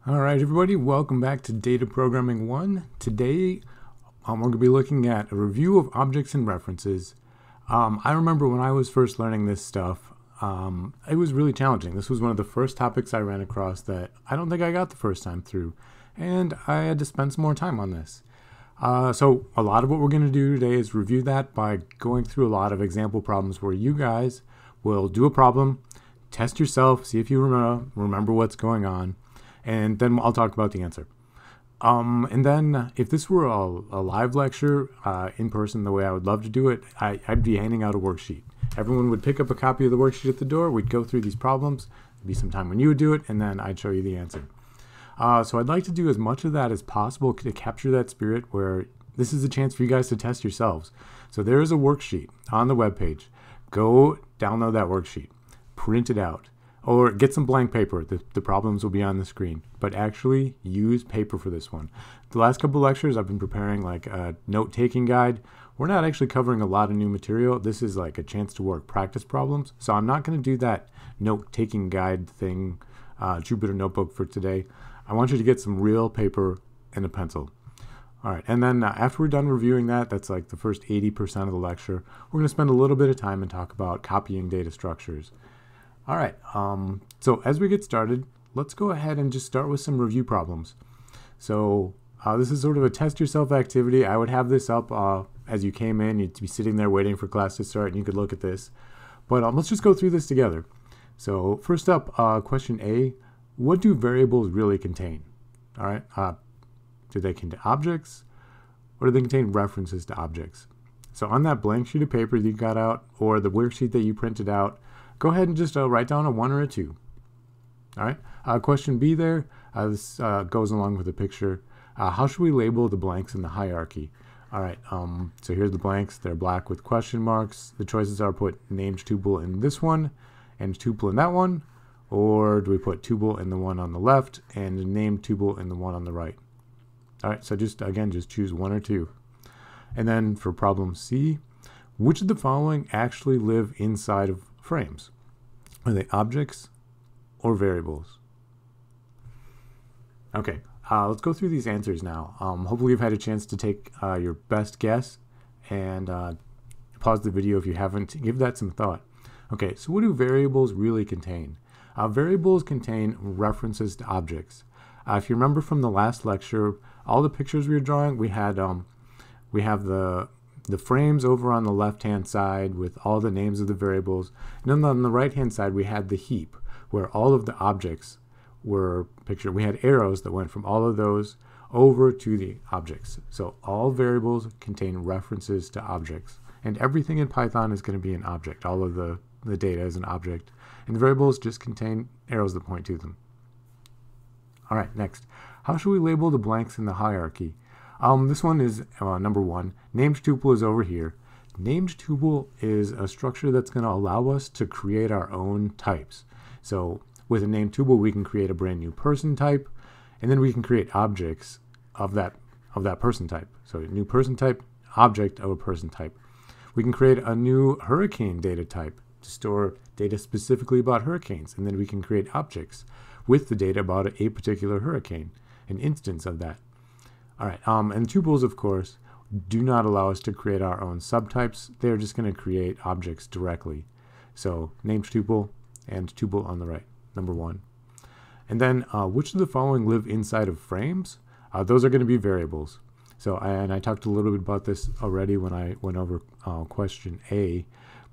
All right, everybody, welcome back to Data Programming 1. Today, we're going to be looking at a review of objects and references. I remember when I was first learning this stuff, it was really challenging. This was one of the first topics I ran across that I don't think I got the first time through, and I had to spend some more time on this. So a lot of what we're going to do today is review that by going through a lot of example problems where you guys will do a problem, test yourself, see if you remember what's going on, and then I'll talk about the answer. And then if this were a live lecture in person, the way I would love to do it, I'd be handing out a worksheet. Everyone would pick up a copy of the worksheet at the door. We'd go through these problems. There'd be some time when you would do it, and then I'd show you the answer. So I'd like to do as much of that as possible to capture that spirit where this is a chance for you guys to test yourselves. So there is a worksheet on the webpage. Go download that worksheet, print it out, or get some blank paper. The problems will be on the screen, but actually use paper for this one. The last couple lectures I've been preparing like a note-taking guide. We're not actually covering a lot of new material. This is like a chance to work practice problems. So I'm not going to do that note-taking guide thing, Jupyter Notebook for today. I want you to get some real paper and a pencil. All right, and then after we're done reviewing that, that's like the first 80% of the lecture, we're going to spend a little bit of time and talk about copying data structures. All right, so as we get started, let's go ahead and just start with some review problems. So this is sort of a test yourself activity. I would have this up as you came in. You'd be sitting there waiting for class to start, and you could look at this. But let's just go through this together. So first up, question A, what do variables really contain? All right, do they contain objects, or do they contain references to objects? So on that blank sheet of paper that you got out, or the worksheet that you printed out, go ahead and just write down a 1 or a 2. All right. Question B there, this goes along with the picture. How should we label the blanks in the hierarchy? All right. So here's the blanks. They're black with question marks. The choices are put named tuple in this one and tuple in that one, or do we put tuple in the one on the left and named tuple in the one on the right? All right. So just choose 1 or 2. And then for problem C, which of the following actually live inside of frames? Are they objects or variables? Okay, let's go through these answers now. Hopefully you've had a chance to take your best guess and pause the video if you haven't. Give that some thought. Okay, so what do variables really contain? Variables contain references to objects. If you remember from the last lecture, all the pictures we were drawing, we have the frames over on the left-hand side with all the names of the variables. And then on the right-hand side, we had the heap where all of the objects were pictured. We had arrows that went from all of those over to the objects. So all variables contain references to objects. And everything in Python is going to be an object. All of the data is an object. And the variables just contain arrows that point to them. All right, next. How should we label the blanks in the hierarchy? This one is number 1. Named tuple is over here. Named tuple is a structure that's going to allow us to create our own types. So with a named tuple, we can create a brand new person type, and then we can create objects of that person type. So a new person type, object of a person type. We can create a new hurricane data type to store data specifically about hurricanes, and then we can create objects with the data about a particular hurricane, an instance of that. All right, and tuples, of course, do not allow us to create our own subtypes. They're just going to create objects directly. So named tuple and tuple on the right, number 1. And then which of the following live inside of frames? Those are going to be variables. So, and I talked a little bit about this already when I went over question A,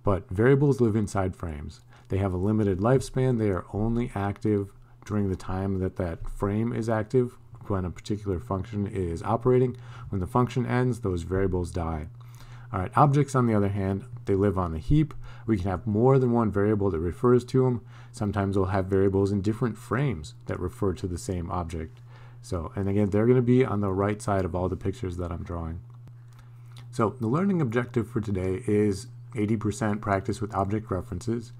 but variables live inside frames. They have a limited lifespan. They are only active during the time that that frame is active, when a particular function is operating. When the function ends, those variables die. All right, objects, on the other hand, they live on a heap. We can have more than one variable that refers to them. Sometimes we'll have variables in different frames that refer to the same object. So, and again, they're going to be on the right side of all the pictures that I'm drawing. So the learning objective for today is 80% practice with object references,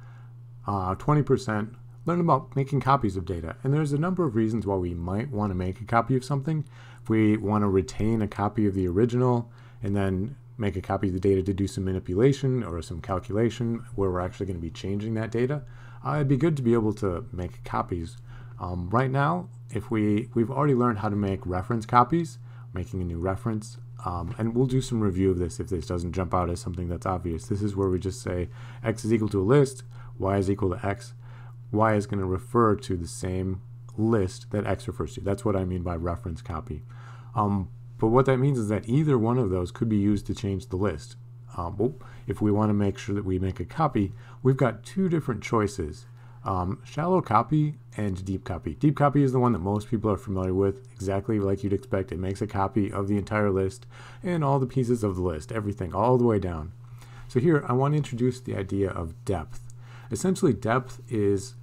20% learn about making copies of data. And there's a number of reasons why we might want to make a copy of something. If we want to retain a copy of the original and then make a copy of the data to do some manipulation or some calculation where we're actually going to be changing that data, it'd be good to be able to make copies. Right now, we've already learned how to make reference copies, making a new reference, and we'll do some review of this if this doesn't jump out as something that's obvious. This is where we just say x is equal to a list, y is equal to x. Y is going to refer to the same list that x refers to. That's what I mean by reference copy. But what that means is that either one of those could be used to change the list. If we want to make sure that we make a copy, we've got two different choices. Shallow copy and deep copy. Deep copy is the one that most people are familiar with, exactly like you'd expect. It makes a copy of the entire list and all the pieces of the list, everything, all the way down. So here, I want to introduce the idea of depth. Essentially, depth is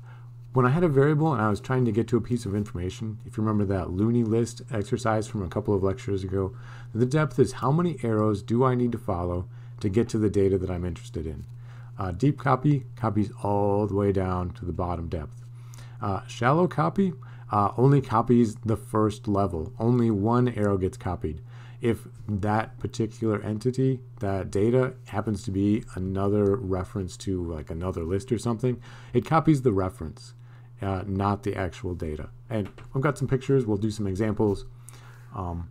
when I had a variable and I was trying to get to a piece of information. If you remember that Looney list exercise from a couple of lectures ago, the depth is how many arrows do I need to follow to get to the data that I'm interested in. Deep copy copies all the way down to the bottom depth. Shallow copy only copies the first level. Only one arrow gets copied. If that particular entity, that data, happens to be another reference to like another list or something, it copies the reference, not the actual data. And I've got some pictures. We'll do some examples. All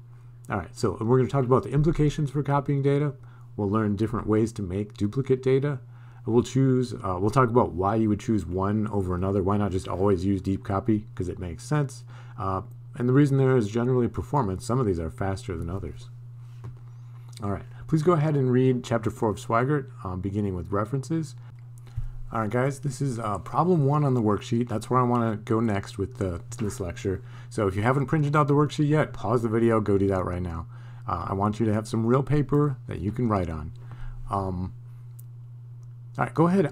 right, so we're going to talk about the implications for copying data. We'll learn different ways to make duplicate data. We'll talk about why you would choose one over another. Why not just always use deep copy? Because it makes sense. And the reason there is generally performance. Some of these are faster than others. All right, please go ahead and read Chapter 4 of Swigert, beginning with references. All right, guys, this is problem 1 on the worksheet. That's where I want to go next with this lecture. So if you haven't printed out the worksheet yet, pause the video, go do that right now. I want you to have some real paper that you can write on. All right, go ahead.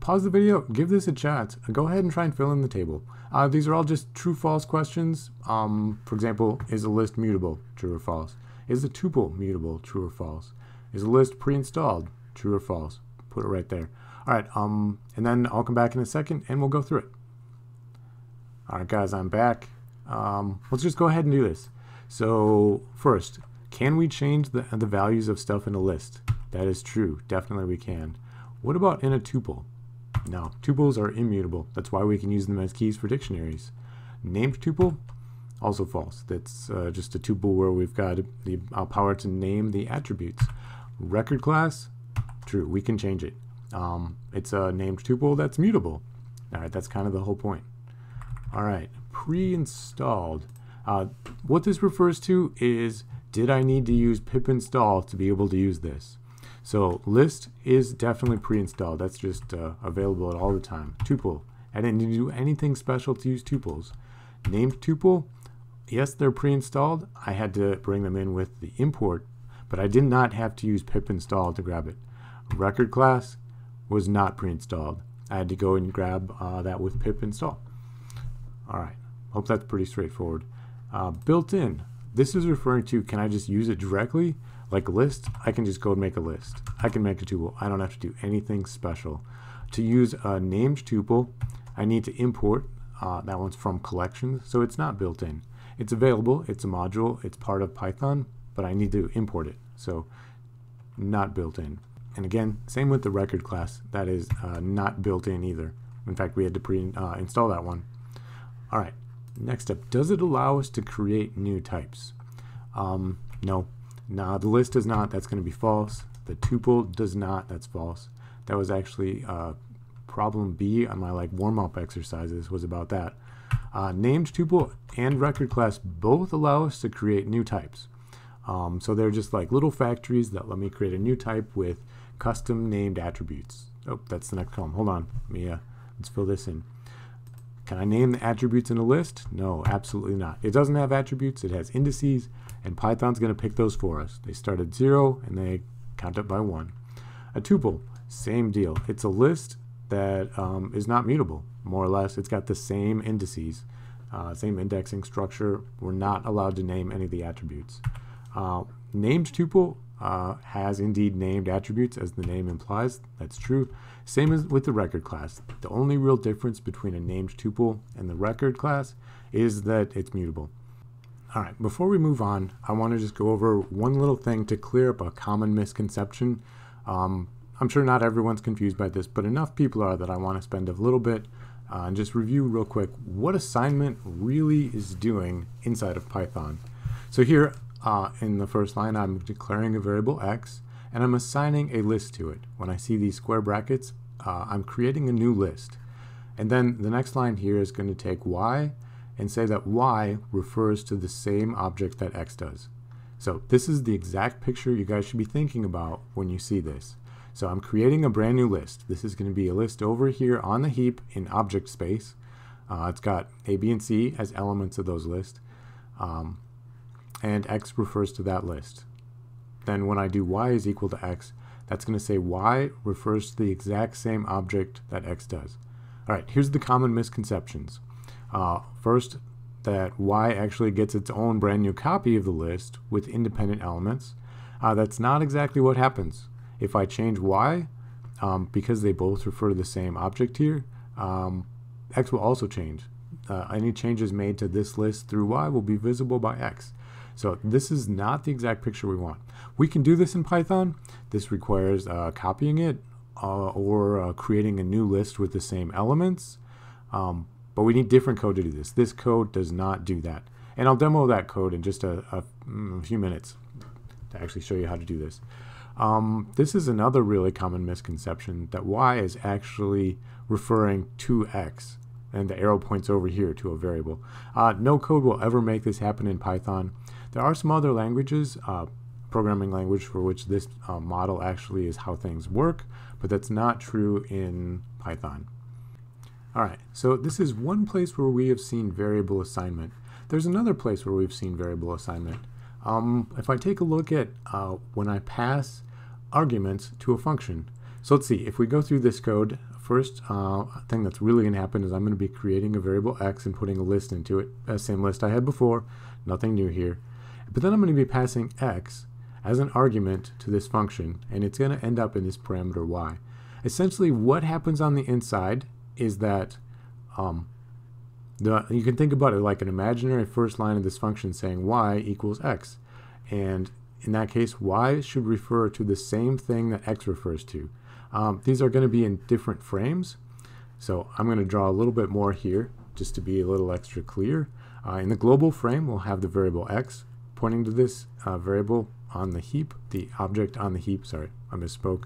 Pause the video. Give this a chance. Go ahead and try and fill in the table. These are all just true-false questions. For example, is a list mutable? True or false? Is a tuple mutable? True or false? Is a list pre-installed? True or false? Put it right there. All right. And then I'll come back in a second and we'll go through it. All right, guys, I'm back. Let's just go ahead and do this. So first, can we change the values of stuff in a list? That is true. Definitely we can. What about in a tuple? No, tuples are immutable. That's why we can use them as keys for dictionaries. Named tuple? Also false. That's just a tuple where we've got the power to name the attributes. Record class? True, we can change it. It's a named tuple that's mutable. All right, that's kind of the whole point. All right, pre-installed. What this refers to is, did I need to use pip install to be able to use this? So list is definitely pre-installed. That's just available at all the time. Tuple, I didn't need to do anything special to use tuples. Named tuple, yes, they're pre-installed. I had to bring them in with the import, but I did not have to use pip install to grab it. Record class was not pre-installed. I had to go and grab that with pip install. All right, hope that's pretty straightforward. Built-in, this is referring to, can I just use it directly? Like a list, I can just go and make a list. I can make a tuple. I don't have to do anything special. To use a named tuple, I need to import. That one's from collections, so it's not built in. It's available, it's a module, it's part of Python, but I need to import it, so not built in. And again, same with the record class. That is not built in either. In fact, we had to pre-install that one. All right, next up, does it allow us to create new types? No. Nah, the list does not. That's going to be false. The tuple does not. That's false. That was actually problem B on my warm-up exercises was about that. Named tuple and record class both allow us to create new types. So they're just like little factories that let me create a new type with custom named attributes. Oh, that's the next column. Hold on. Let's fill this in. Can I name the attributes in a list? No, absolutely not. It doesn't have attributes. It has indices, and Python's going to pick those for us. They start at 0, and they count up by 1. A tuple, same deal. It's a list that is not mutable, more or less. It's got the same indices, same indexing structure. We're not allowed to name any of the attributes. Named tuple has indeed named attributes, as the name implies. That's true. Same as with the record class. The only real difference between a named tuple and the record class is that it's mutable. All right, before we move on, I want to just go over one little thing to clear up a common misconception. I'm sure not everyone's confused by this, but enough people are that I want to spend a little bit and just review real quick what assignment really is doing inside of Python. So here in the first line, I'm declaring a variable x, and I'm assigning a list to it. When I see these square brackets, I'm creating a new list. And then the next line here is going to take y and say that y refers to the same object that x does. So this is the exact picture you guys should be thinking about when you see this. So I'm creating a brand new list. This is going to be a list over here on the heap in object space. It's got A, B, and C as elements of those lists. And x refers to that list. Then when I do y is equal to x, that's going to say y refers to the exact same object that x does. All right, here's the common misconceptions. First, that y actually gets its own brand new copy of the list with independent elements. That's not exactly what happens. If I change y, because they both refer to the same object here, x will also change. Any changes made to this list through y will be visible by x. So this is not the exact picture we want. We can do this in Python. This requires copying it or creating a new list with the same elements. But we need different code to do this. This code does not do that. And I'll demo that code in just a few minutes to actually show you how to do this. This is another really common misconception, that y is actually referring to x, and the arrow points over here to a variable. No code will ever make this happen in Python. There are some other languages, programming language for which this model actually is how things work, but that's not true in Python. Alright, so this is one place where we have seen variable assignment. There's another place where we've seen variable assignment. If I take a look at when I pass arguments to a function. So let's see, if we go through this code, first thing that's really going to happen is I'm going to be creating a variable x and putting a list into it, same list I had before, nothing new here. But then I'm going to be passing x as an argument to this function, and it's going to end up in this parameter y. Essentially what happens on the inside is that you can think about it like an imaginary first line of this function saying y equals x, and in that case y should refer to the same thing that x refers to. These are going to be in different frames, so I'm going to draw a little bit more here just to be a little extra clear. In the global frame we'll have the variable x pointing to this variable on the heap, the object on the heap, sorry, I misspoke.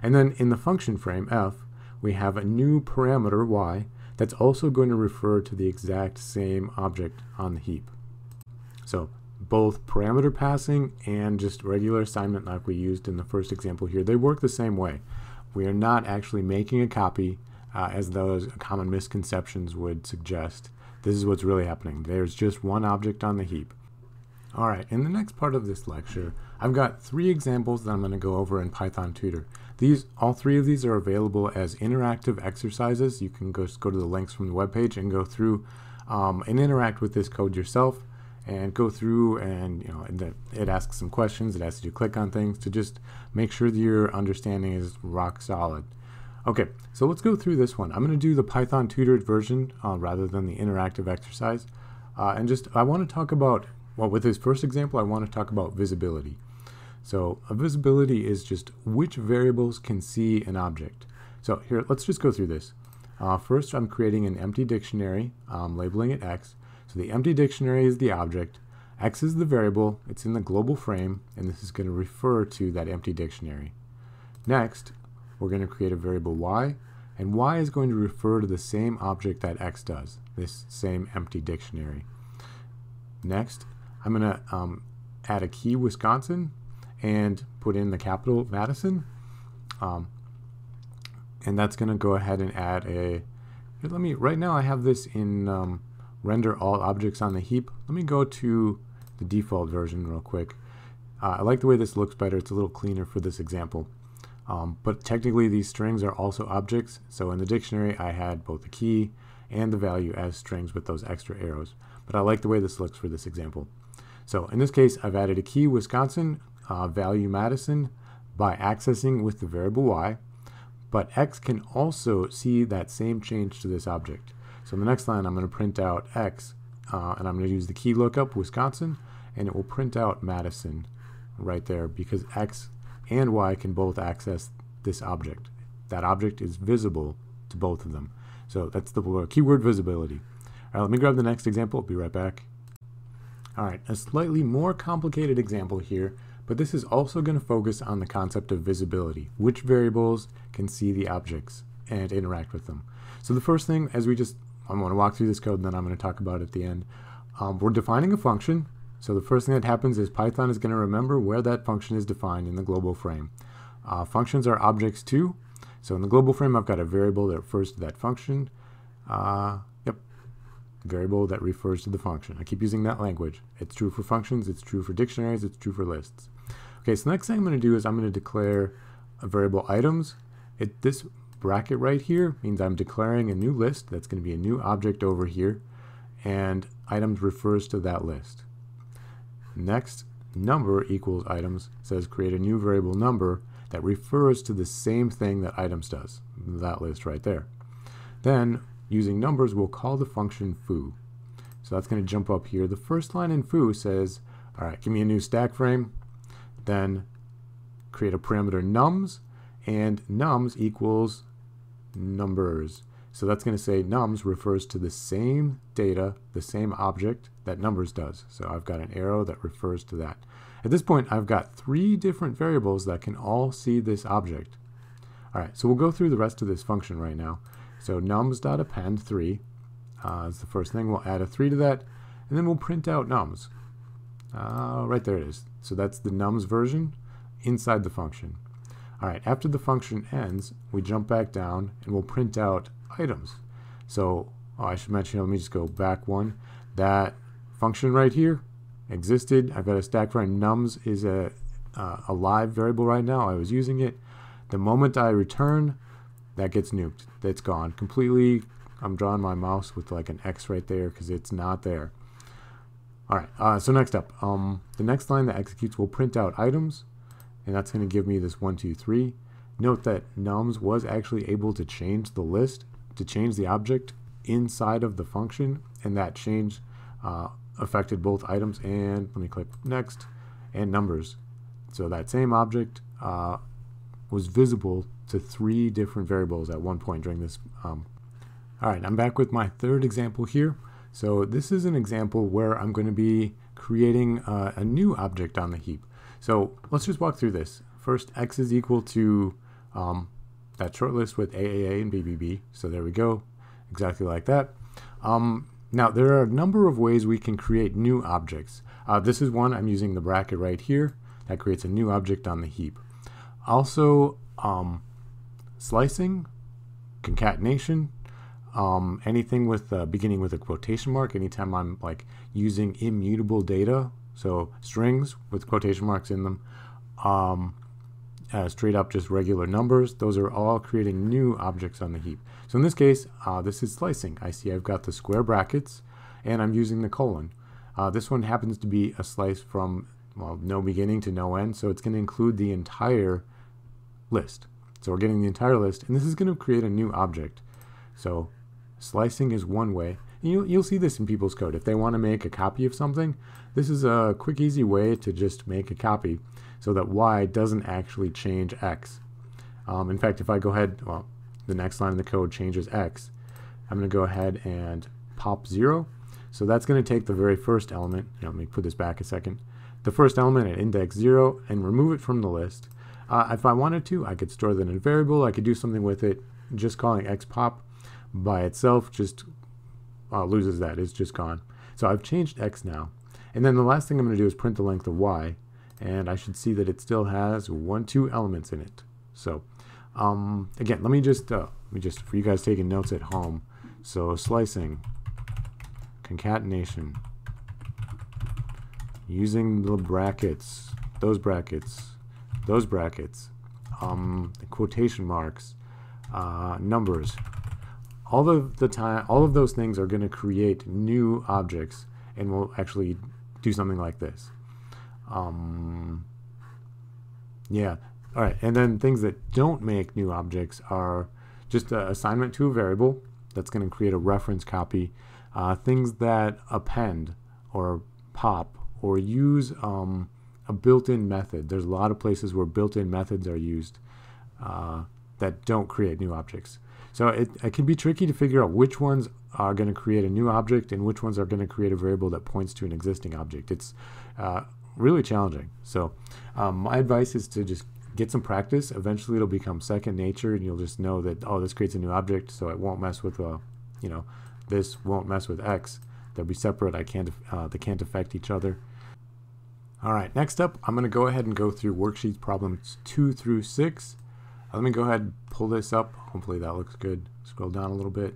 And then in the function frame f, we have a new parameter y that's also going to refer to the exact same object on the heap. So both parameter passing and just regular assignment like we used in the first example here, they work the same way. We are not actually making a copy as those common misconceptions would suggest. This is what's really happening. There's just one object on the heap. Alright, in the next part of this lecture, I've got 3 examples that I'm going to go over in Python Tutor. All 3 of these are available as interactive exercises. You can go to the links from the webpage and go through and interact with this code yourself, and go through and it asks some questions, it asks you to click on things to just make sure that your understanding is rock solid. Okay, so let's go through this one. I'm going to do the Python tutored version rather than the interactive exercise. I want to talk about, well, with this first example, I want to talk about visibility. So a visibility is just which variables can see an object. So here, let's just go through this. First, I'm creating an empty dictionary, labeling it x. So the empty dictionary is the object, x is the variable, it's in the global frame, and this is going to refer to that empty dictionary. Next, we're going to create a variable y, and y is going to refer to the same object that x does, this same empty dictionary. Next, I'm going to add a key Wisconsin and put in the capital Madison, and that's going to go ahead and add a, right now I have this in render all objects on the heap. Let me go to the default version real quick. I like the way this looks better. It's a little cleaner for this example. But technically these strings are also objects. So in the dictionary I had both the key and the value as strings with those extra arrows. But I like the way this looks for this example. So in this case I've added a key Wisconsin, value Madison by accessing with the variable y. But x can also see that same change to this object. So in the next line I'm going to print out x, and I'm going to use the key lookup Wisconsin, and it will print out Madison right there because x and y can both access this object. That object is visible to both of them. So that's the keyword visibility. All right, let me grab the next example. I'll be right back. All right, a slightly more complicated example here, but this is also going to focus on the concept of visibility, which variables can see the objects and interact with them. So the first thing, I'm going to walk through this code and then I'm going to talk about it at the end. We're defining a function. So the first thing that happens is Python is going to remember where that function is defined in the global frame. Functions are objects too. So in the global frame, I've got a variable that refers to that function. Variable that refers to the function. I keep using that language. It's true for functions, it's true for dictionaries, it's true for lists. Okay, so the next thing I'm going to do is I'm going to declare a variable items. This bracket right here means I'm declaring a new list. That's going to be a new object over here, and items refers to that list. Next, number equals items says create a new variable number that refers to the same thing that items does, that list right there. Then using numbers, we'll call the function foo. So that's going to jump up here. The first line in foo says, all right, give me a new stack frame, then create a parameter nums, and nums equals numbers. So that's going to say nums refers to the same data, the same object that numbers does. So I've got an arrow that refers to that. At this point, I've got 3 different variables that can all see this object. All right, so we'll go through the rest of this function right now. So nums.append 3 is the first thing. We'll add a 3 to that, and then we'll print out nums. Right there it is. So that's the nums version inside the function. All right, after the function ends, we jump back down and we'll print out items. So I should mention, let me just go back one. That function right here existed. I've got a stack frame. Nums is a live variable right now. I was using it. The moment I return, that gets nuked. That's gone completely. I'm drawing my mouse with like an X right there because it's not there. All right, so next up, the next line that executes will print out items, and that's going to give me this 1, 2, 3. Note that nums was actually able to change the list, to change the object inside of the function, and that change affected both items and, let me click next, and numbers. So that same object was visible to 3 different variables at one point during this. All right, I'm back with my third example here. So this is an example where I'm going to be creating a new object on the heap. So let's just walk through this. First, x is equal to that short list with AAA and BBB. So there we go, exactly like that. Now, there are a number of ways we can create new objects. This is one. I'm using the bracket right here. That creates a new object on the heap. Also, slicing, concatenation, anything with beginning with a quotation mark. Anytime I'm like using immutable data, so strings with quotation marks in them, straight up just regular numbers, those are all creating new objects on the heap. So in this case, this is slicing. I see I've got the square brackets and I'm using the colon. This one happens to be a slice from, well, no beginning to no end, so it's going to include the entire list. So we're getting the entire list, and this is going to create a new object. So slicing is one way. You'll see this in people's code. If they want to make a copy of something, this is a quick, easy way to just make a copy so that y doesn't actually change x. In fact, if I go ahead, well, the next line of the code changes x, I'm going to go ahead and pop 0. So that's going to take the very first element. Let me put this back a second. The first element at index 0 and remove it from the list. If I wanted to, I could store that in a variable. I could do something with it. Just calling xpop by itself just loses that. It's just gone. So I've changed x now. And then the last thing I'm going to do is print the length of y. And I should see that it still has 1, 2 elements in it. So again, let me just for you guys taking notes at home. So slicing, concatenation, using the brackets, those brackets, quotation marks, numbers. All of the time, all of those things are going to create new objects, and we'll actually do something like this. Yeah. All right. And then things that don't make new objects are just an assignment to a variable that's going to create a reference copy. Things that append or pop or use a built-in method. There's a lot of places where built-in methods are used that don't create new objects. So it can be tricky to figure out which ones are going to create a new object and which ones are going to create a variable that points to an existing object. It's really challenging. So my advice is to just get some practice. Eventually it'll become second nature, and you'll just know that, oh, this creates a new object, so it won't mess with, this won't mess with X. They'll be separate. They can't affect each other. All right, next up, I'm going to go ahead and go through worksheets problems 2 through 6. Let me go ahead and pull this up. Hopefully that looks good. Scroll down a little bit.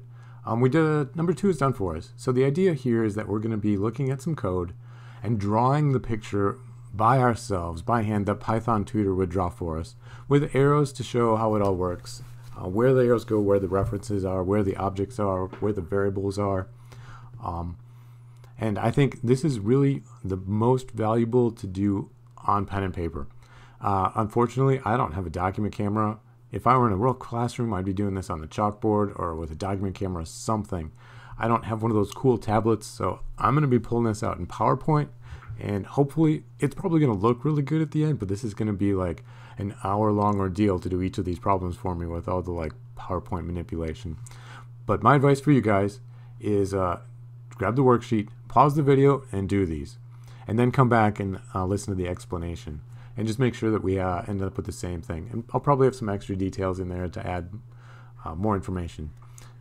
We did number 2 is done for us. So the idea here is that we're going to be looking at some code and drawing the picture by ourselves, by hand, that Python tutor would draw for us, with arrows to show how it all works, where the arrows go, where the references are, where the objects are, where the variables are. And I think this is really the most valuable to do on pen and paper. Unfortunately, I don't have a document camera. If I were in a real classroom, I'd be doing this on the chalkboard or with a document camera, something. I don't have one of those cool tablets, so I'm going to be pulling this out in PowerPoint, and hopefully it's probably going to look really good at the end, but this is going to be like an hour-long ordeal to do each of these problems for me with all the PowerPoint manipulation. But my advice for you guys is grab the worksheet, pause the video, and do these, and then come back and listen to the explanation, and just make sure that we end up with the same thing. And I'll probably have some extra details in there to add more information.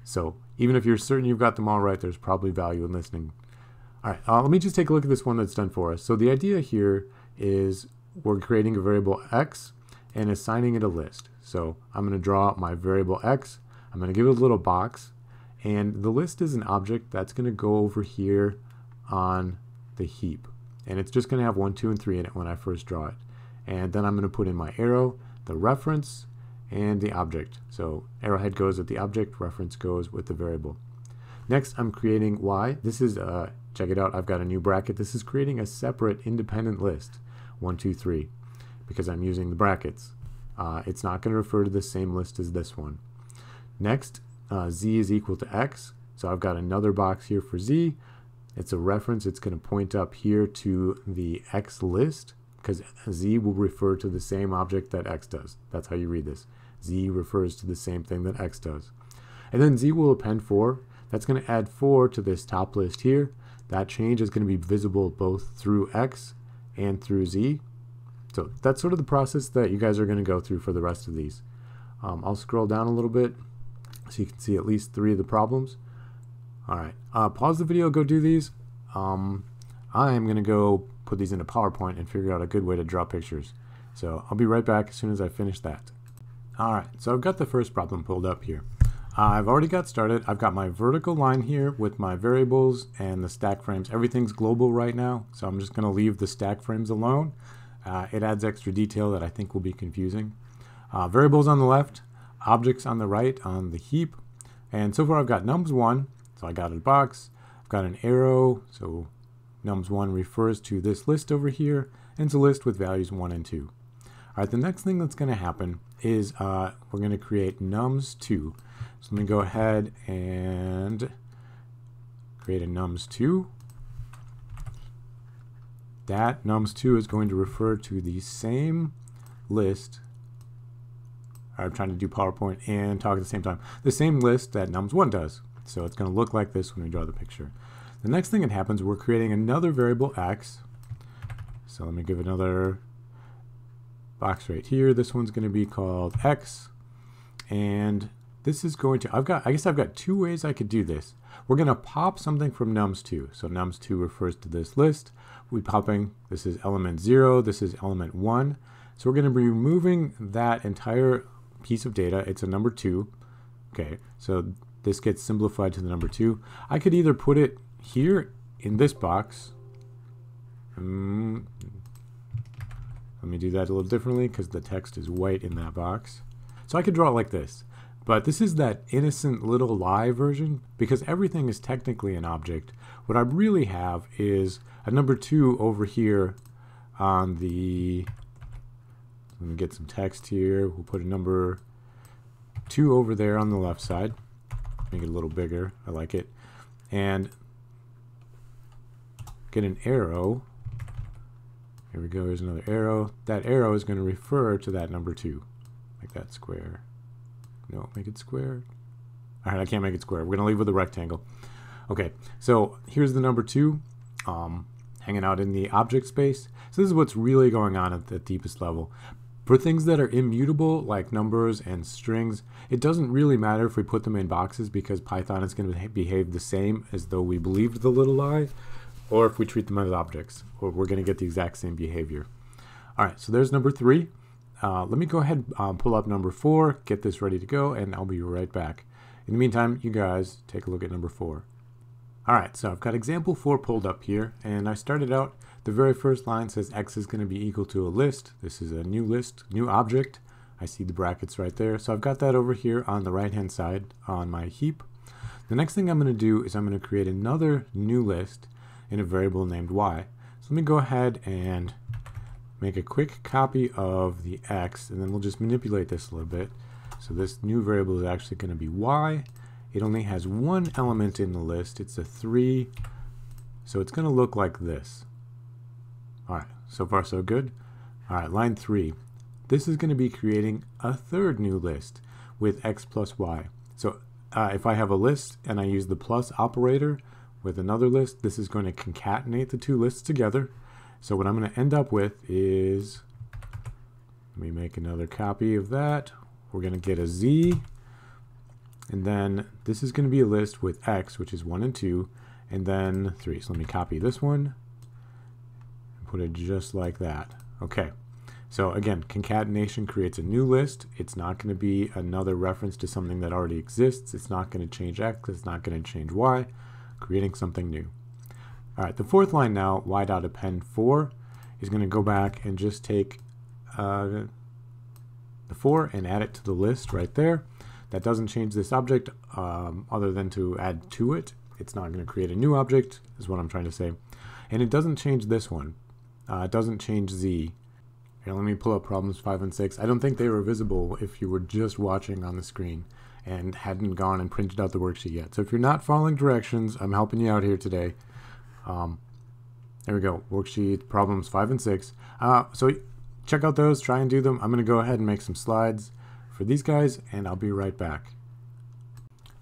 So even if you're certain you've got them all right, there's probably value in listening. All right, let me just take a look at this one that's done for us. So the idea here is we're creating a variable x and assigning it a list. So I'm going to draw my variable x. I'm going to give it a little box, and the list is an object that's going to go over here on the heap, and it's just going to have 1, 2, and 3 in it when I first draw it. And then I'm going to put in my arrow, the reference, and the object. So arrowhead goes with the object, reference goes with the variable. Next, I'm creating y. This is, check it out, I've got a new bracket. This is creating a separate independent list, 1, 2, 3, because I'm using the brackets. It's not going to refer to the same list as this one. Next, z is equal to x. So I've got another box here for z. It's a reference. It's going to point up here to the x list, because z will refer to the same object that x does. That's how you read this. Z refers to the same thing that x does. And then z will append 4. That's going to add 4 to this top list here. That change is going to be visible both through x and through z. So that's sort of the process that you guys are going to go through for the rest of these. I'll scroll down a little bit so you can see at least 3 of the problems. All right, pause the video, go do these. I'm going to go put these into PowerPoint and figure out a good way to draw pictures. So I'll be right back as soon as I finish that. All right, so I've got the first problem pulled up here. I've already got started. I've got my vertical line here with my variables and the stack frames. Everything's global right now, so I'm just going to leave the stack frames alone. It adds extra detail that I think will be confusing. Variables on the left, objects on the right on the heap. And so far I've got nums1, so I got a box. I've got an arrow, so nums1 refers to this list over here, and it's a list with values 1 and 2. All right, the next thing that's going to happen is we're going to create nums2. So let me go ahead and create a nums2. That nums2 is going to refer to the same list. I'm trying to do PowerPoint and talk at the same time. The same list that nums1 does. So it's going to look like this when we draw the picture. The next thing that happens, we're creating another variable x. So let me give another box right here. This one's going to be called x. And this is going to, I guess I've got 2 ways I could do this. We're going to pop something from nums2. So nums2 refers to this list. We're popping, this is element 0, this is element 1. So we're going to be removing that entire piece of data. It's a number 2. Okay, so this gets simplified to the number 2. I could either put it here in this box. Let me do that a little differently because the text is white in that box. So I could draw it like this. But this is that innocent little lie version, because everything is technically an object. What I really have is a number 2 over here on the, let me get some text here. We'll put a number 2 over there on the left side. Make it a little bigger. I like it. And get an arrow. Here we go. Here's another arrow. That arrow is going to refer to that number 2. Make that square. No, make it square. All right, I can't make it square. We're going to leave with a rectangle. Okay, so here's the number 2 hanging out in the object space. So this is what's really going on at the deepest level. For things that are immutable, like numbers and strings, it doesn't really matter if we put them in boxes because Python is going to behave the same as though we believed the little lie, or if we treat them as objects, or we're going to get the exact same behavior. All right, so there's number 3. Let me go ahead and pull up number 4, get this ready to go, and I'll be right back. In the meantime, you guys take a look at number 4. All right, so I've got example 4 pulled up here, and I started out, the very first line says x is going to be equal to a list. This is a new list, new object. I see the brackets right there. So I've got that over here on the right-hand side on my heap. The next thing I'm going to do is I'm going to create another new list in a variable named y. So let me go ahead and make a quick copy of the x, and then we'll just manipulate this a little bit. So this new variable is actually going to be y. It only has one element in the list. It's a 3. So it's going to look like this. All right, so far so good. All right, line 3. This is going to be creating a third new list with x plus y. So if I have a list and I use the plus operator with another list, this is going to concatenate the two lists together. So what I'm going to end up with is, let me make another copy of that. We're going to get a z, and then this is going to be a list with x, which is 1 and 2, and then 3. So let me copy this one and put it just like that. Okay. So again, concatenation creates a new list. It's not going to be another reference to something that already exists. It's not going to change x. It's not going to change y. Creating something new. All right, the fourth line now, y.append 4, is going to go back and just take the 4 and add it to the list right there. That doesn't change this object other than to add to it. It's not going to create a new object, is what I'm trying to say. And it doesn't change this one. It doesn't change z. Here, let me pull up problems 5 and 6. I don't think they were visible if you were just watching on the screen and hadn't gone and printed out the worksheet yet. So if you're not following directions, I'm helping you out here today. There we go, worksheet, problems 5 and 6. So check out those, try and do them. I'm going to go ahead and make some slides for these guys, and I'll be right back.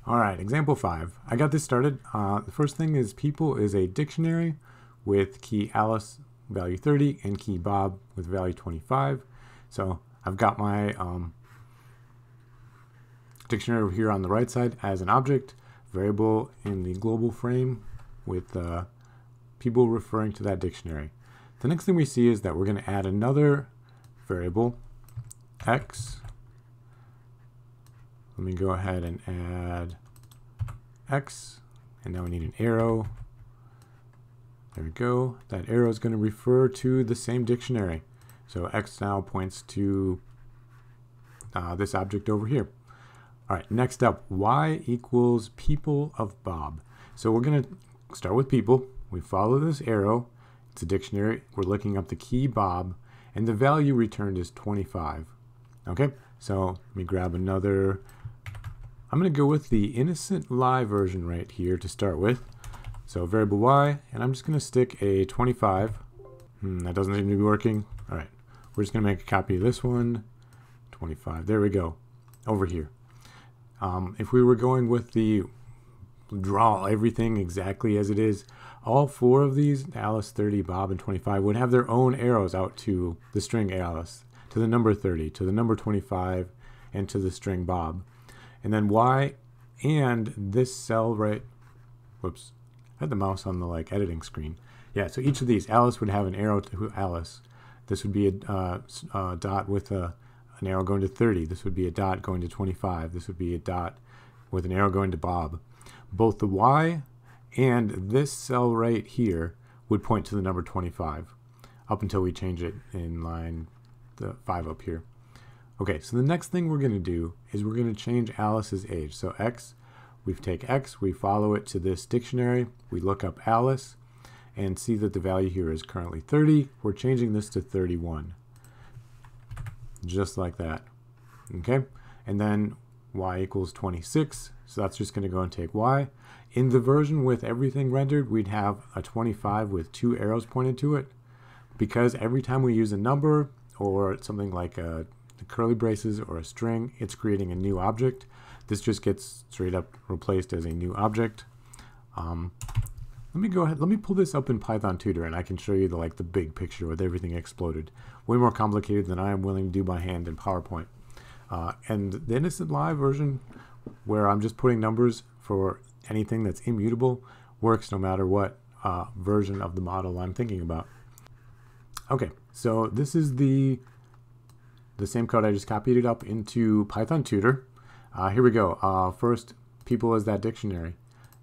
All right, example 5. I got this started. The first thing is people is a dictionary with key Alice, value 30, and key Bob with value 25. So I've got my dictionary over here on the right side as an object, variable in the global frame with people referring to that dictionary. The next thing we see is that we're going to add another variable, x. Let me go ahead and add x, and now we need an arrow. There we go. That arrow is going to refer to the same dictionary. So x now points to this object over here. All right, next up, y equals people of Bob. So we're going to start with people. We follow this arrow. It's a dictionary. We're looking up the key Bob, and the value returned is 25. Okay, so let me grab another. I'm going to go with the innocent lie version right here to start with. So variable y, and I'm just going to stick a 25. That doesn't seem to be working. All right, we're just going to make a copy of this one. 25. There we go. Over here. If we were going with the draw everything exactly as it is, all 4 of these, Alice, 30, Bob, and 25, would have their own arrows out to the string Alice, to the number 30, to the number 25, and to the string Bob. And then y and this cell right, whoops, I had the mouse on the editing screen. Yeah, so each of these, Alice would have an arrow to Alice. This would be a dot with an arrow going to 30. This would be a dot going to 25. This would be a dot with an arrow going to Bob. Both the y and this cell right here would point to the number 25 up until we change it in line 5 up here. Okay, so the next thing we're going to do is we're going to change Alice's age. So x, we take x, we follow it to this dictionary, we look up Alice, and see that the value here is currently 30. We're changing this to 31. Just like that. Okay, and then y equals 26, so that's just going to go and take y. In the version with everything rendered, we'd have a 25 with 2 arrows pointed to it. Because every time we use a number or something like the curly braces or a string, it's creating a new object. This just gets straight up replaced as a new object. Let me go ahead, let me pull this up in Python Tutor and I can show you the big picture with everything exploded. Way more complicated than I am willing to do by hand in PowerPoint. And the Innocent Live version, where I'm just putting numbers for anything that's immutable, works no matter what version of the model I'm thinking about. Okay, so this is the same code. I just copied it up into Python Tutor. Here we go. First, people is that dictionary.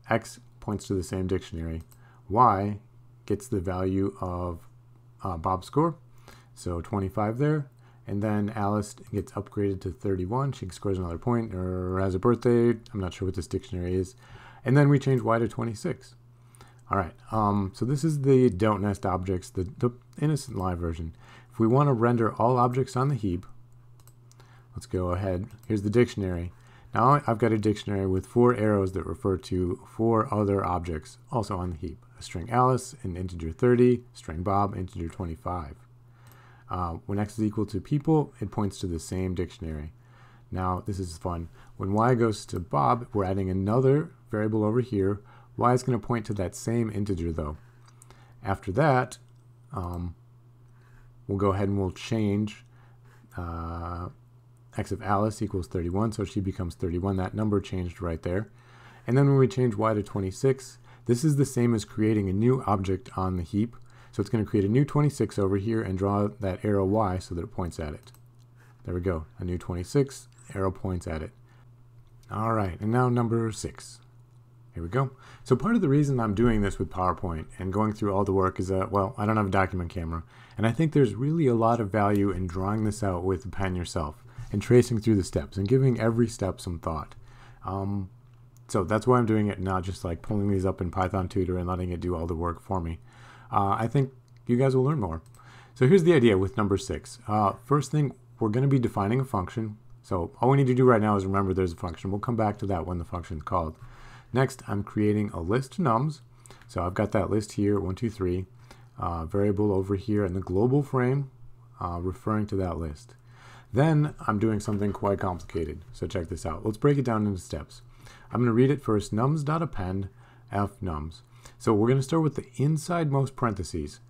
X points to the same dictionary. Y gets the value of Bob's score, so 25 there. And then Alice gets upgraded to 31. She scores another point or has a birthday. I'm not sure what this dictionary is. And then we change Y to 26. All right, so this is the don't nest objects, the Innocent Live version. If we want to render all objects on the heap, let's go ahead. Here's the dictionary. Now I've got a dictionary with 4 arrows that refer to 4 other objects also on the heap. A string Alice, an integer 30, string Bob, integer 25. When X is equal to people, it points to the same dictionary. Now this is fun. When Y goes to Bob, we're adding another variable over here. Y is going to point to that same integer though. After that, we'll go ahead and we'll change X of Alice equals 31, so she becomes 31. That number changed right there. And then when we change Y to 26, this is the same as creating a new object on the heap. So it's going to create a new 26 over here and draw that arrow Y so that it points at it. There we go. A new 26, arrow points at it. All right, and now number 6. Here we go. So part of the reason I'm doing this with PowerPoint and going through all the work is well, I don't have a document camera. And I think there's really a lot of value in drawing this out with a pen yourself and tracing through the steps and giving every step some thought. So that's why I'm doing it, not just like pulling these up in Python Tutor and letting it do all the work for me. I think you guys will learn more. So here's the idea with number 6. First thing, we're going to be defining a function. So all we need to do right now is remember there's a function. We'll come back to that when the function is called. Next, I'm creating a list nums. So I've got that list here, 1, 2, 3, variable over here in the global frame, referring to that list. Then I'm doing something quite complicated. So check this out. Let's break it down into steps. I'm going to read it first, nums.append fnums. So we're going to start with the insidemost parentheses.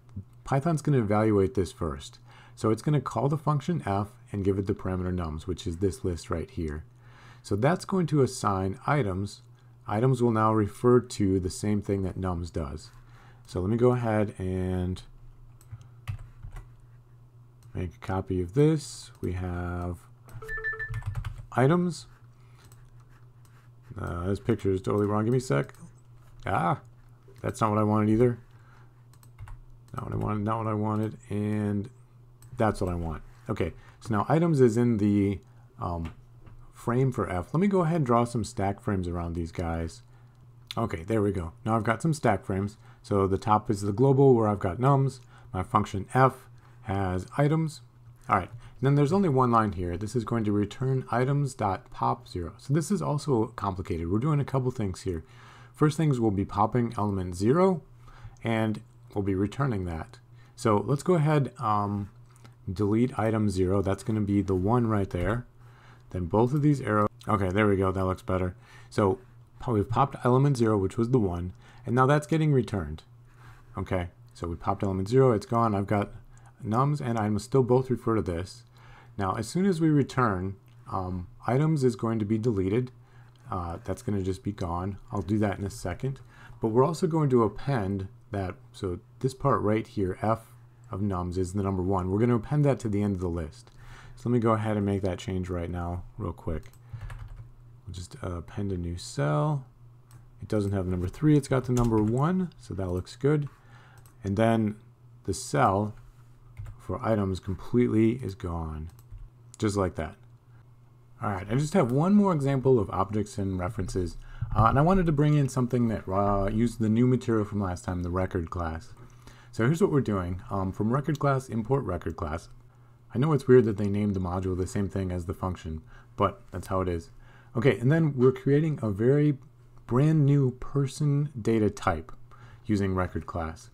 Python's going to evaluate this first. So it's going to call the function f and give it the parameter nums, which is this list right here. So that's going to assign items. Items will now refer to the same thing that nums does. So let me go ahead and make a copy of this. We have items. This picture is totally wrong. Give me a sec. That's not what I wanted either. Not what I wanted, not what I wanted, and that's what I want. Okay, so now items is in the frame for f. Let me go ahead and draw some stack frames around these guys. Okay, there we go. Now I've got some stack frames. So the top is the global where I've got nums. My function f has items. All right, and then there's only one line here. This is going to return items.pop0. So this is also complicated. We're doing a couple things here. First things, we'll be popping element 0, and we'll be returning that. So let's go ahead, delete item 0. That's going to be the 1 right there. Then both of these arrows. Okay, there we go. That looks better. So we've popped element 0, which was the 1, and now that's getting returned. Okay, so we popped element 0. It's gone. I've got nums and items still both refer to this. Now, as soon as we return, items is going to be deleted. That's going to just be gone. I'll do that in a second. But we're also going to append that. So this part right here, f of nums, is the number 1. We're going to append that to the end of the list. So let me go ahead and make that change right now real quick. We'll just append a new cell. It doesn't have number 3. It's got the number 1. So that looks good. And then the cell for items completely is gone. Just like that. All right, I just have one more example of objects and references, and I wanted to bring in something that used the new material from last time, the record class. So here's what we're doing. From record class, import record class. I know it's weird that they named the module the same thing as the function, but that's how it is. Okay, and then we're creating a very brand new person data type using record class.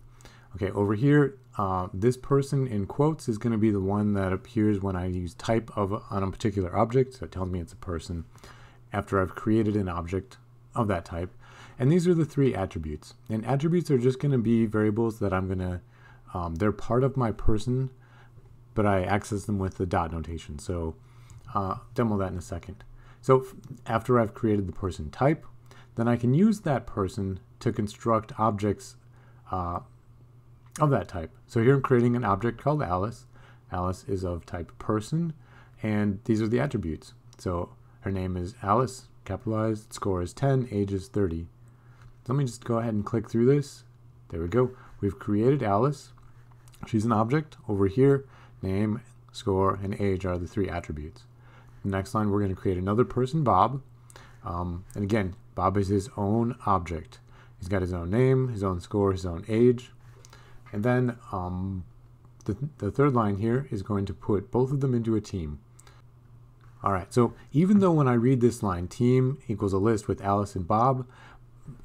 Okay, over here, this person in quotes is going to be the one that appears when I use type on a particular object, so it tells me it's a person. after I've created an object of that type. And these are the three attributes. And attributes are just going to be variables that I'm going to, they're part of my person, but I access them with the dot notation. So demo that in a second. So after I've created the person type, then I can use that person to construct objects of that type. So here I'm creating an object called Alice. Alice is of type person, and these are the attributes. So her name is Alice, capitalized, score is 10, age is 30. So let me just go ahead and click through this. There we go. We've created Alice. She's an object. Over here, name, score, and age are the three attributes. The next line, we're going to create another person, Bob. And again, Bob is his own object. He's got his own name, his own score, his own age. And then the third line here is going to put both of them into a team. All right, so even though when I read this line, team equals a list with Alice and Bob,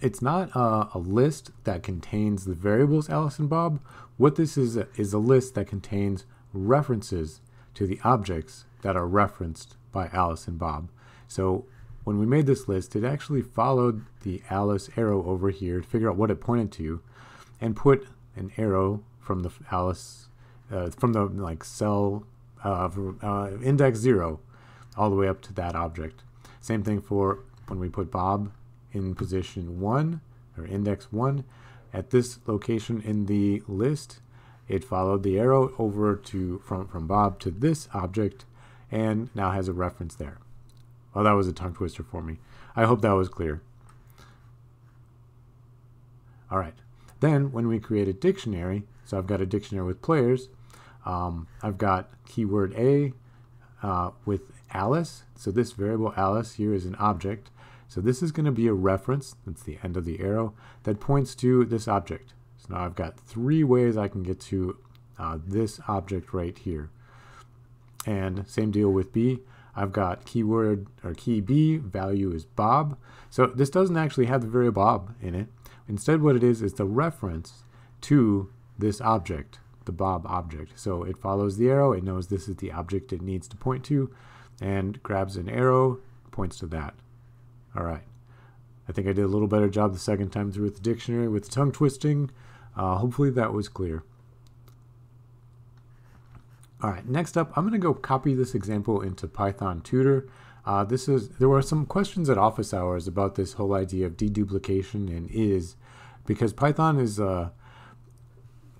it's not a list that contains the variables Alice and Bob. What this is a list that contains references to the objects that are referenced by Alice and Bob. So when we made this list, it actually followed the Alice arrow over here to figure out what it pointed to, and put an arrow from the Alice, from the like cell index 0 all the way up to that object. Same thing for when we put Bob in position 1 or index 1 at this location in the list. It followed the arrow over to from Bob to this object, and now has a reference there. Well, that was a tongue twister for me. I hope that was clear. All right. Then when we create a dictionary, so I've got a dictionary with players, I've got keyword A with Alice. So this variable Alice here is an object. So this is going to be a reference, that's the end of the arrow, that points to this object. So now I've got three ways I can get to this object right here. And same deal with B. I've got keyword or key B, value is Bob. So this doesn't actually have the variable Bob in it. Instead what it is the reference to this object, the Bob object. So it follows the arrow, it knows this is the object it needs to point to, and grabs an arrow, points to that. All right. I think I did a little better job the second time through with the dictionary with the tongue twisting. Hopefully that was clear. All right, next up, I'm going to go copy this example into Python Tutor. There were some questions at office hours about this whole idea of deduplication and because Python is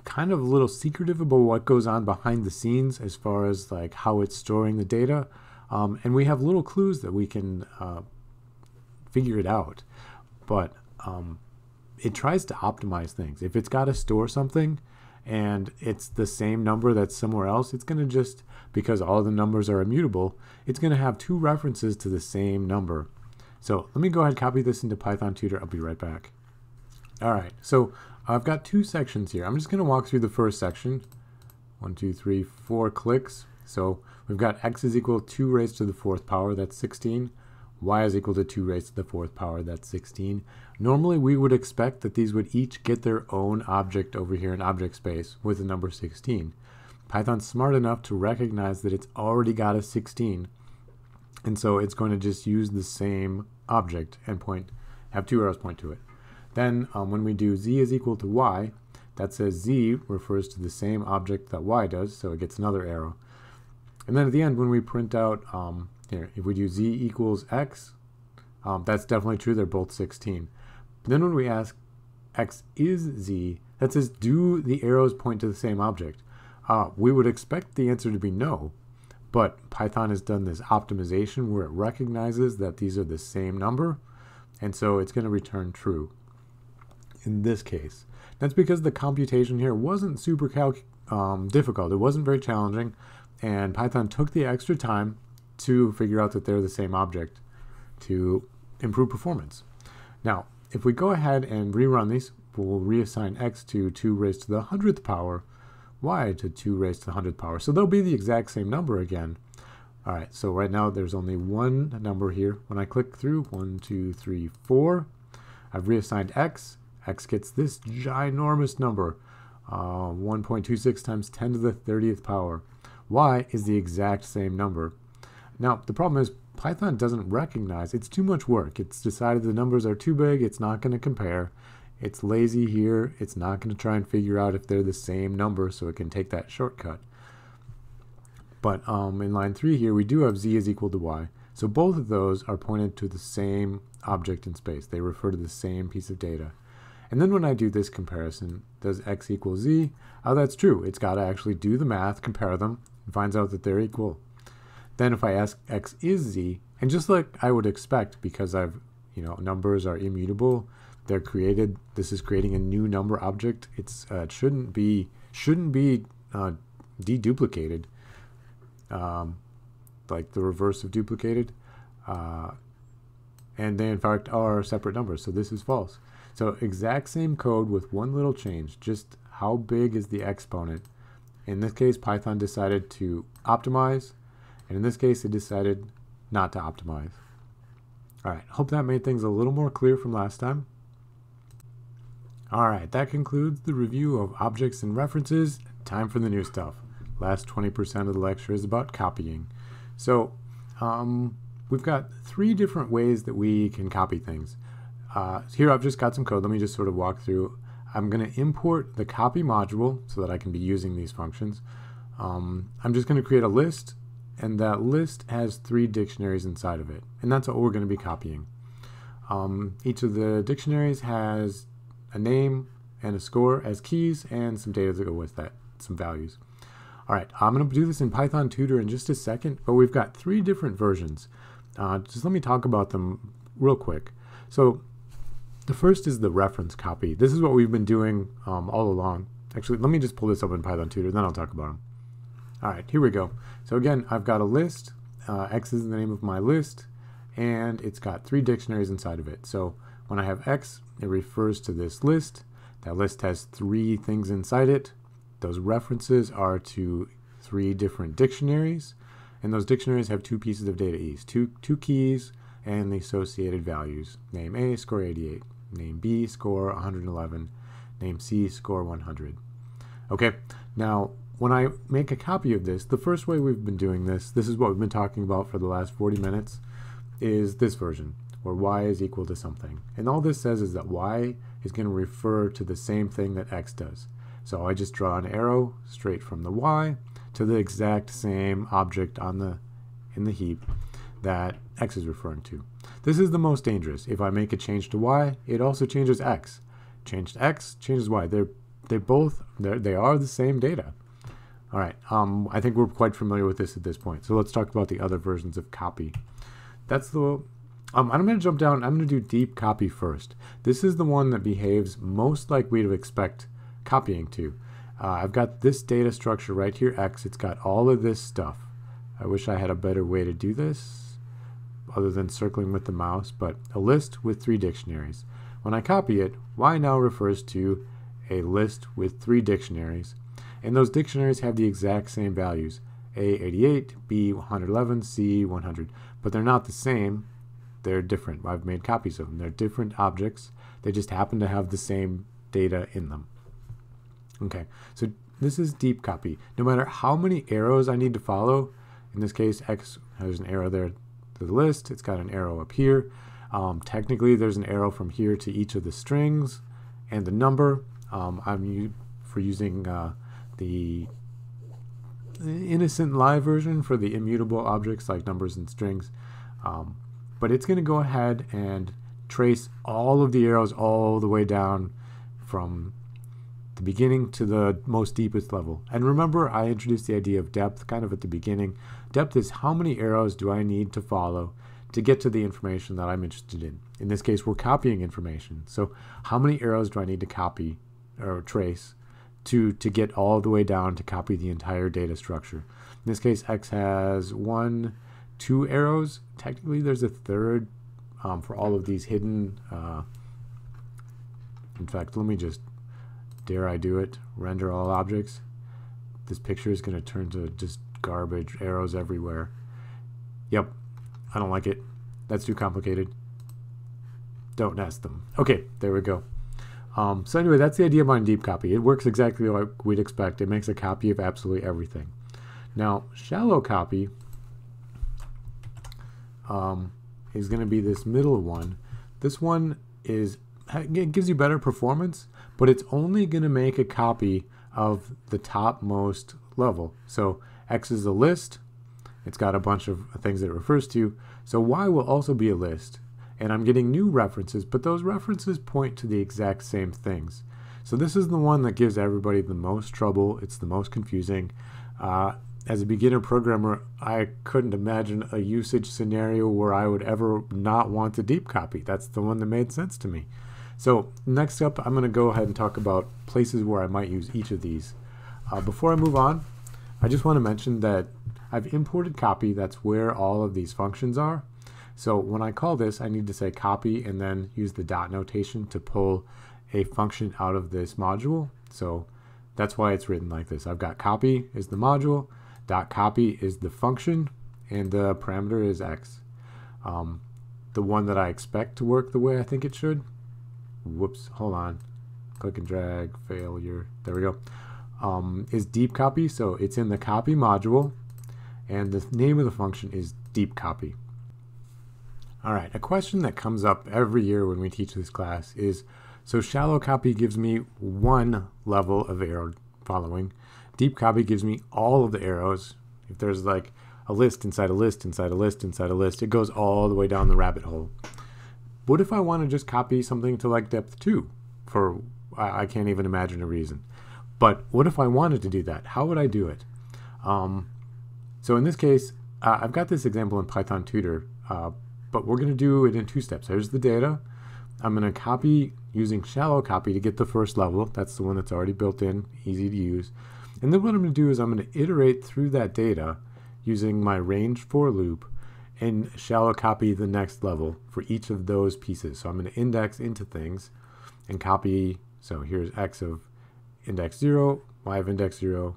kind of a little secretive about what goes on behind the scenes as far as like how it's storing the data. And we have little clues that we can figure it out. But it tries to optimize things. If it's got to store something and it's the same number that's somewhere else, it's going to just, because all the numbers are immutable, it's going to have two references to the same number. So let me go ahead and copy this into Python Tutor. I'll be right back. All right, so I've got two sections here. I'm just going to walk through the first section. 1, 2, 3, 4 clicks. So we've got x is equal to 2 raised to the 4th power, that's 16. Y is equal to 2 raised to the 4th power, that's 16. Normally we would expect that these would each get their own object over here in object space with the number 16. Python's smart enough to recognize that it's already got a 16, and so it's going to just use the same object and have two arrows point to it. Then when we do z is equal to y, that says z refers to the same object that y does, so it gets another arrow. And then at the end, when we print out here, if we do z equals x, that's definitely true, they're both 16. But then when we ask x is z, that says do the arrows point to the same object? We would expect the answer to be no, but Python has done this optimization where it recognizes that these are the same number, and so it's going to return true in this case. That's because the computation here wasn't super difficult. It wasn't very challenging, and Python took the extra time to figure out that they're the same object to improve performance. Now, if we go ahead and rerun these, we'll reassign x to 2 raised to the 100th power, y to 2 raised to the 100th power. So they'll be the exact same number again. All right, so right now there's only one number here. When I click through, 1, 2, 3, 4, I've reassigned x. X gets this ginormous number, 1.26 times 10 to the 30th power. Y is the exact same number. Now, the problem is Python doesn't recognize, it's too much work. It's decided the numbers are too big, it's not going to compare. It's lazy here, it's not going to try and figure out if they're the same number so it can take that shortcut. But in line 3 here, we do have z is equal to y. So both of those are pointed to the same object in space. They refer to the same piece of data. And then when I do this comparison, does x equal z? Oh, that's true. It's got to actually do the math, compare them, and finds out that they're equal. Then if I ask x is z, and just like I would expect, because numbers are immutable, they're created. This is creating a new number object. It shouldn't be deduplicated, like the reverse of duplicated. And they in fact are separate numbers. So this is false. So exact same code with one little change, just how big is the exponent. In this case, Python decided to optimize, and in this case, it decided not to optimize. All right, hope that made things a little more clear from last time. All right, that concludes the review of objects and references. Time for the new stuff. Last 20% of the lecture is about copying. So we've got 3 different ways that we can copy things. Here I've just got some code. Let me just sort of walk through. I'm going to import the copy module so that I can be using these functions. I'm just going to create a list, and that list has 3 dictionaries inside of it. And that's what we're going to be copying. Each of the dictionaries has a name and a score as keys and some data to go with that, some values. All right, I'm going to do this in Python Tutor in just a second, but we've got 3 different versions. Just let me talk about them real quick. So the first is the reference copy. This is what we've been doing all along. Actually, let me just pull this up in Python Tutor, then I'll talk about them. All right, here we go. So again, I've got a list. X is the name of my list, and it's got 3 dictionaries inside of it. So when I have X, it refers to this list. That list has 3 things inside it. Those references are to 3 different dictionaries, and those dictionaries have 2 pieces of data each, two keys and the associated values. Name A, score 88. Name B, score 111. Name C, score 100. Okay, now when I make a copy of this, the first way we've been doing this is what we've been talking about for the last 40 minutes, is this version, where y is equal to something. And all this says is that y is going to refer to the same thing that x does. So I just draw an arrow straight from the y to the exact same object in the heap that x is referring to. This is the most dangerous. If I make a change to y, it also changes x. Change to x changes y. They are the same data. All right, I think we're quite familiar with this at this point. So let's talk about the other versions of copy. That's the I'm going to jump down. I'm going to do deep copy first. This is the one that behaves most like we'd expect copying to. I've got this data structure right here, x. It's got all of this stuff. I wish I had a better way to do this other than circling with the mouse, but a list with 3 dictionaries. When I copy it, y now refers to a list with 3 dictionaries, and those dictionaries have the exact same values, A 88, B 111, C 100, but they're not the same. They're different. I've made copies of them. They're different objects. They just happen to have the same data in them. Okay, so this is deep copy. No matter how many arrows I need to follow, in this case, X has an arrow there to the list. It's got an arrow up here. Technically, there's an arrow from here to each of the strings and the number. I'm using the innocent live version for the immutable objects like numbers and strings. But it's going to go ahead and trace all of the arrows all the way down from the beginning to the most deepest level. And remember, I introduced the idea of depth kind of at the beginning. Depth is how many arrows do I need to follow to get to the information that I'm interested in. In this case, we're copying information. So how many arrows do I need to copy or trace to get all the way down to copy the entire data structure? In this case, X has 1, 2 arrows. Technically, there's a third for all of these hidden. In fact, let me just, dare I do it, render all objects. This picture is going to turn to just garbage, arrows everywhere. Yep, I don't like it. That's too complicated. Don't nest them. Okay, there we go. So anyway, that's the idea behind deep copy. It works exactly like we'd expect. It makes a copy of absolutely everything. Now, shallow copy, is going to be this middle one. This one it gives you better performance, but it's only going to make a copy of the topmost level. So X is a list. It's got a bunch of things that it refers to. So Y will also be a list. And I'm getting new references, but those references point to the exact same things. So this is the one that gives everybody the most trouble. It's the most confusing. As a beginner programmer, I couldn't imagine a usage scenario where I would ever not want to deep copy. That's the one that made sense to me. So next up, I'm going to go ahead and talk about places where I might use each of these. Before I move on, I just want to mention that I've imported copy. That's where all of these functions are. So when I call this, I need to say copy and then use the dot notation to pull a function out of this module. So that's why it's written like this. I've got copy is the module, dot copy is the function, and the parameter is X. The one that I expect to work the way I think it should. Whoops, hold on. Click and drag, failure. There we go. Is deep copy, so it's in the copy module, and the name of the function is deep copy. All right, a question that comes up every year when we teach this class is, so shallow copy gives me one level of arrow following. Deep copy gives me all of the arrows. If there's like a list inside a list inside a list inside a list, it goes all the way down the rabbit hole. What if I want to just copy something to like depth 2? I can't even imagine a reason. But what if I wanted to do that? How would I do it? So in this case, I've got this example in Python Tutor, but we're going to do it in 2 steps. Here's the data. I'm going to copy using shallow copy to get the first level. That's the one that's already built in, easy to use. And then what I'm going to do is I'm going to iterate through that data using my range for loop and shallow copy the next level for each of those pieces. So I'm going to index into things and copy. So here's X of index 0, Y of index 0,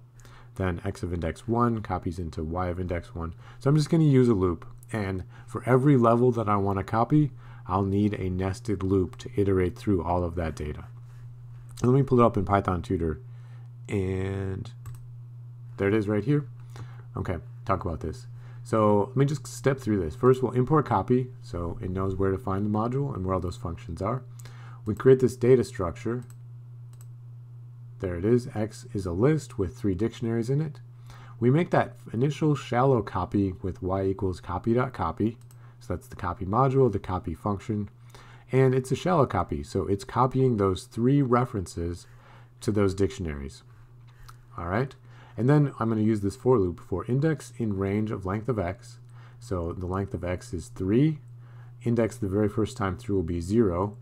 then X of index 1 copies into Y of index 1. So I'm just going to use a loop. And for every level that I want to copy, I'll need a nested loop to iterate through all of that data. And let me pull it up in Python Tutor. And there it is right here. Okay, talk about this. So let me just step through this. First, we'll import copy, so it knows where to find the module and where all those functions are. We create this data structure. There it is. X is a list with 3 dictionaries in it. We make that initial shallow copy with y equals copy.copy. So that's the copy module, the copy function. And it's a shallow copy, so it's copying those 3 references to those dictionaries. All right. And then I'm going to use this for loop for index in range of length of X. So the length of X is 3. Index the very first time through will be 0.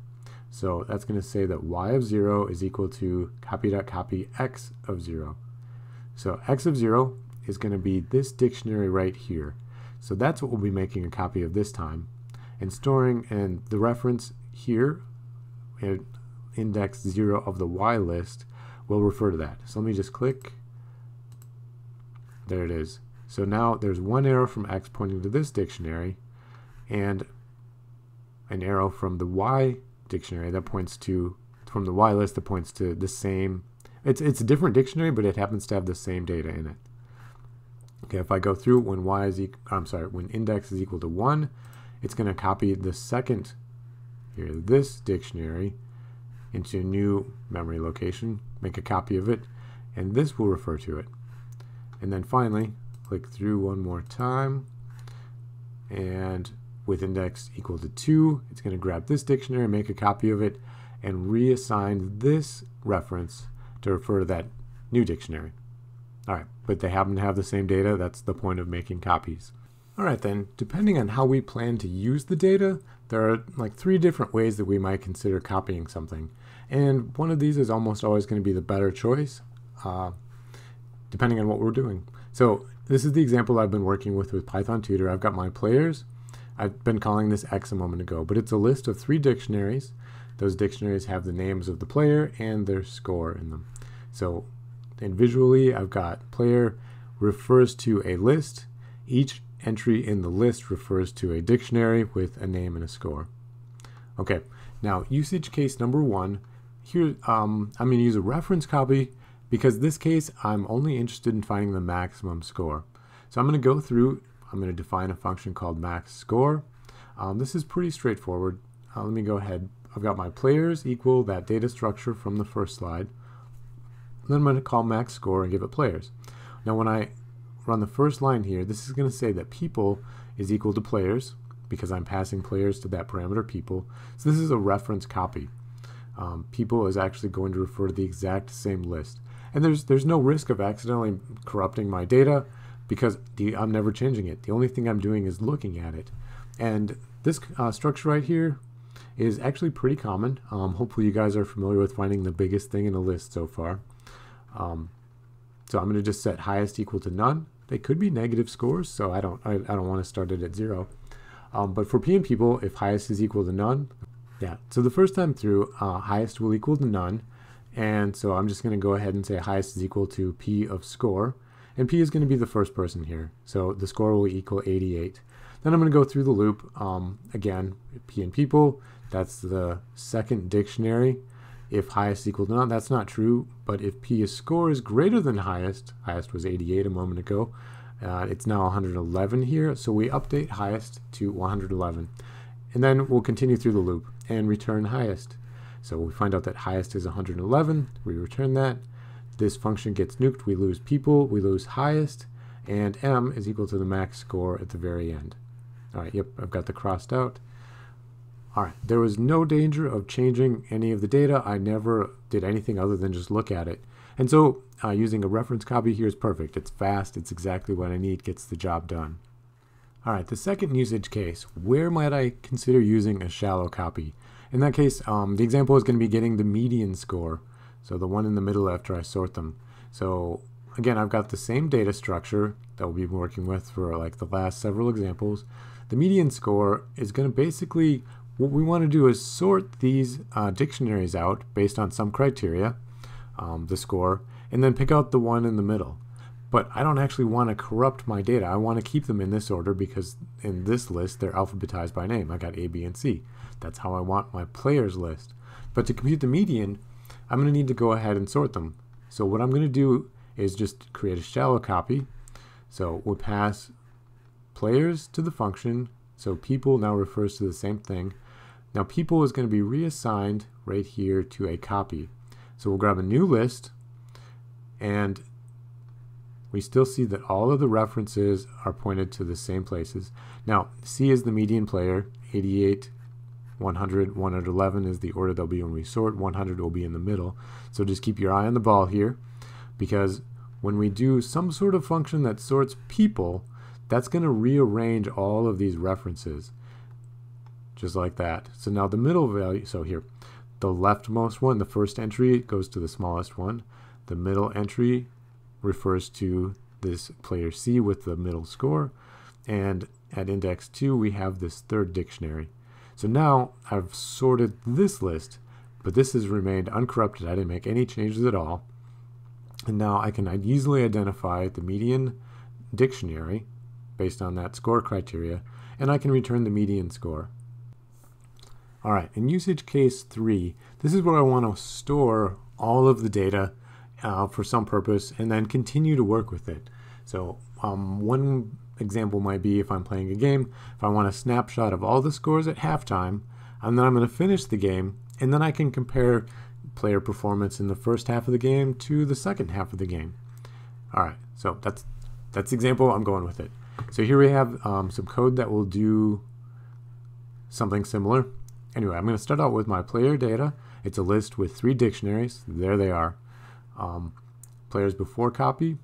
So that's going to say that y of 0 is equal to copy.copy X of 0. So X of 0 is going to be this dictionary right here. So that's what we'll be making a copy of this time. And storing, and the reference here, index 0 of the Y list, will refer to that. So let me just click. There it is. So now there's one arrow from X pointing to this dictionary, and an arrow from the Y dictionary that points to, from the Y list that points to the same. It's a different dictionary, but it happens to have the same data in it. Okay, if I go through when when index is equal to 1, it's going to copy the second here, this dictionary, into a new memory location, make a copy of it, and this will refer to it. And then finally, click through one more time, and with index equal to 2, it's going to grab this dictionary, make a copy of it, and reassign this reference to refer to that new dictionary. All right, but they happen to have the same data. That's the point of making copies. All right then, depending on how we plan to use the data, there are like 3 different ways that we might consider copying something. And one of these is almost always going to be the better choice, depending on what we're doing. So this is the example I've been working with Python Tutor. I've got my players. I've been calling this X a moment ago, but it's a list of 3 dictionaries. Those dictionaries have the names of the player and their score in them. So, and visually, I've got player refers to a list. Each entry in the list refers to a dictionary with a name and a score. Okay, now usage case number 1. Here, I'm going to use a reference copy because this case, I'm only interested in finding the maximum score. So I'm going to go through I'm going to define a function called max score. This is pretty straightforward. Let me go ahead. I've got my players equal that data structure from the first slide. Then I'm going to call max score and give it players. Now when I run the first line here, this is going to say that people is equal to players because I'm passing players to that parameter people. So this is a reference copy. People is actually going to refer to the exact same list. And there's no risk of accidentally corrupting my data because I'm never changing it. The only thing I'm doing is looking at it. And this structure right here is actually pretty common. Hopefully you guys are familiar with finding the biggest thing in a list so far. So I'm going to just set highest equal to none. They could be negative scores, so I don't want to start it at 0. But for P and people, if highest is equal to none, yeah. So the first time through, highest will equal to none. And so I'm just going to go ahead and say highest is equal to P of score. And P is going to be the first person here. So the score will equal 88. Then I'm going to go through the loop. Again, P and people, that's the second dictionary. If highest equal to none, that's not true. But if P score is greater than highest was 88 a moment ago. It's now 111 here. So we update highest to 111. And then we'll continue through the loop and return highest. So we find out that highest is 111. We return that. This function gets nuked. We lose people. We lose highest. And M is equal to the max score at the very end. All right, yep, I've got the crossed out. All right, there was no danger of changing any of the data. I never did anything other than just look at it. And so using a reference copy here is perfect. It's fast. It's exactly what I need. Gets the job done. All right, the second usage case, where might I consider using a shallow copy? In that case, the example is going to be getting the median score, so the one in the middle after I sort them. So again, I've got the same data structure that we'll be working with for like the last several examples. The median score is going to basically, what we want to do is sort these dictionaries out based on some criteria, the score, and then pick out the one in the middle. But I don't actually want to corrupt my data. I want to keep them in this order because in this list, they're alphabetized by name. I got A, B, and C. That's how I want my players list. But to compute the median, I'm going to need to go ahead and sort them. So what I'm going to do is just create a shallow copy. So we'll pass players to the function. So people now refers to the same thing. Now people is going to be reassigned right here to a copy. So we'll grab a new list, and we still see that all of the references are pointed to the same places. Now, C is the median player, 88, 100, 111 is the order they'll be when we sort, 100 will be in the middle. So just keep your eye on the ball here, because when we do some sort of function that sorts people, that's going to rearrange all of these references, just like that. So now the middle value, so here, the leftmost one, the first entry goes to the smallest one. The middle entry refers to this player C with the middle score, and at index 2 we have this third dictionary. So now I've sorted this list, but this has remained uncorrupted. I didn't make any changes at all, and now I can easily identify the median dictionary based on that score criteria, and I can return the median score. All right, in usage case 3, this is where I want to store all of the data for some purpose and then continue to work with it. So one example might be if I'm playing a game, if I want a snapshot of all the scores at halftime, and then I'm going to finish the game, and then I can compare player performance in the first half of the game to the second half of the game. All right, so that's the example. I'm going with it. So here we have some code that will do something similar. Anyway, I'm going to start out with my player data. It's a list with 3 dictionaries. There they are. Players before copy,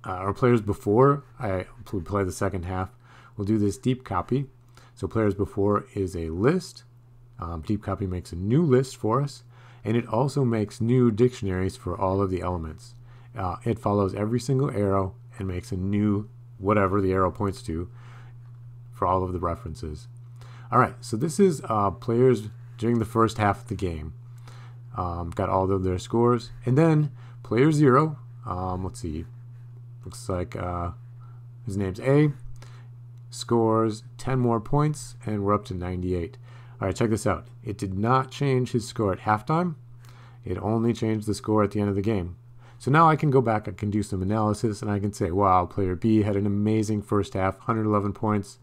or players before I play the second half. We'll do this deep copy. So players before is a list. Deep copy makes a new list for us, and it also makes new dictionaries for all of the elements. It follows every single arrow and makes a new whatever the arrow points to for all of the references. All right, so this is players during the first half of the game. Got all of their scores. And then player 0, let's see, looks like his name's A, scores 10 more points, and we're up to 98. All right, check this out. It did not change his score at halftime. It only changed the score at the end of the game. So now I can go back, I can do some analysis, and I can say, wow, player B had an amazing first half, 111 points,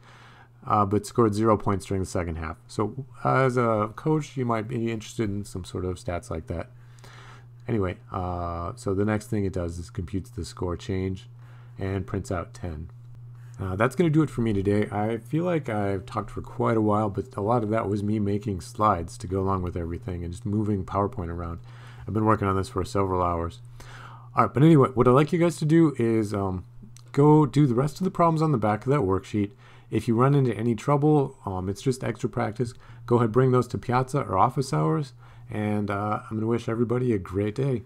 but scored 0 points during the second half. So as a coach, you might be interested in some sort of stats like that. Anyway, so the next thing it does is computes the score change and prints out 10. That's going to do it for me today. I feel like I've talked for quite a while, but a lot of that was me making slides to go along with everything and just moving PowerPoint around. I've been working on this for several hours. All right, but anyway, what I'd like you guys to do is go do the rest of the problems on the back of that worksheet. If you run into any trouble, it's just extra practice. Go ahead, bring those to Piazza or office hours, and I'm going to wish everybody a great day.